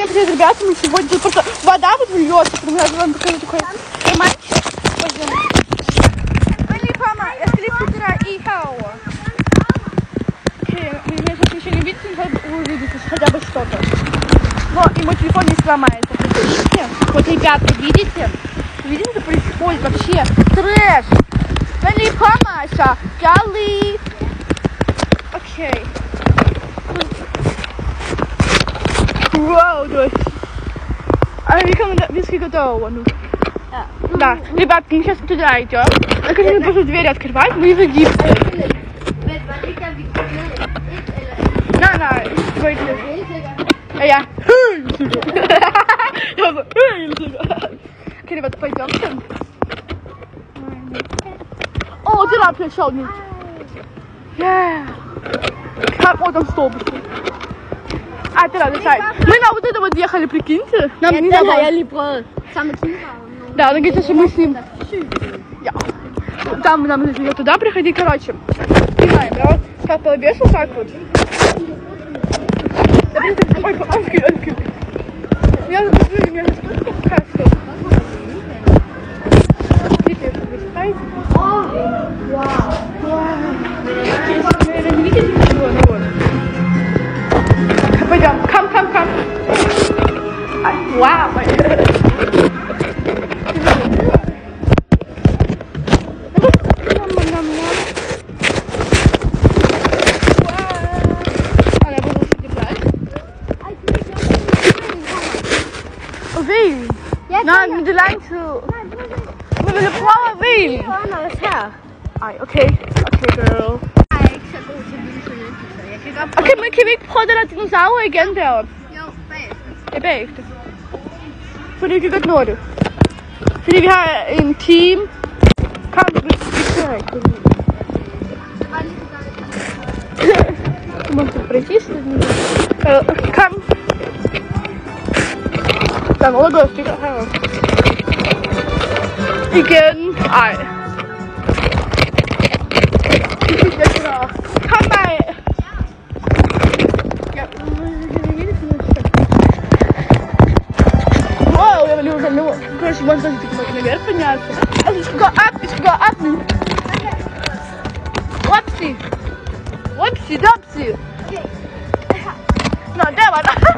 Всем привет, ребята, мы сегодня тут просто вода вот льется, я вам покажу такой романтик. Пойдем. Я скрипка и хауа. Вы меня сейчас еще не видите, но вы увидите хотя бы что-то. Но и мой телефон не сломается. Видите? Вот, ребята, видите? Видите, что происходит вообще? Трэш! Маша, Gali. Окей. Вау, дождь. А vi ska gå över nu. Да, ребятки, мы сейчас туда идем. Я, конечно, буду двери открывать, мы в Египте. На, выйди. А я. Окей, ребята, пойдемте. О, дыра пришел. Как он там столб? А, det er sejt. Men når det der, hvor de har прикиньте. Ja, den har jeg lige prøvet. Sammen med Kingpower. Да, он говорит, что мы с ним... Там нам нужно туда приходить, короче. Не знаю, да, вот как повешу, так вот. Ой, ангел. Я забыл, меня настолько хорошо. Видите, вы считаете? Вау. Наверное, не видите ничего, но вот. Пойдем, come. Вау. Wiel. Nej, men det er lang tid. Men vil du prøve at hvile? Ej, okay, girl. Jeg er ikke så god til visuelt, så jeg kan godt prøve. Okay, men kan vi ikke prøve det der dinosaurer igen deroppe? Jo, bagefter. Ja, bagefter. Fordi vi kan godt nå det. Fordi vi har en team. Kom, vi kører ikke. Du måste пройти с людьми. Kom. Der er noget, der går i stykker heroppe. Igen. Ej. Kom mig. Wow, jeg vil lige sådan nu. Kanskje man så kan hjælpe mig altså. Altså, vi skal gå op nu. Whoopsie. Nå, der var der.